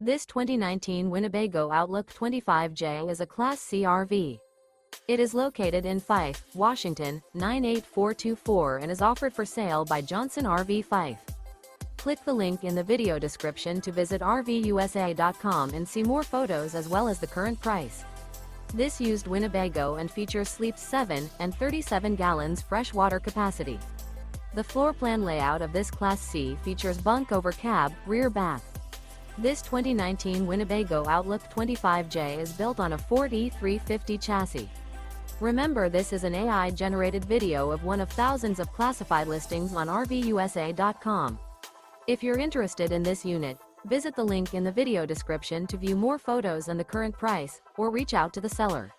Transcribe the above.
This 2019 Winnebago Outlook 25J is a Class C RV. It is located in Fife, Washington, 98424 and is offered for sale by Johnson RV Fife. Click the link in the video description to visit RVUSA.com and see more photos as well as the current price. This used Winnebago and features sleeps 7 and 37 gallons fresh water capacity. The floor plan layout of this Class C features bunk over cab, rear bath. This 2019 Winnebago Outlook 25J is built on a Ford E350 chassis. Remember, this is an AI-generated video of one of thousands of classified listings on RVUSA.com. If you're interested in this unit, visit the link in the video description to view more photos and the current price, or reach out to the seller.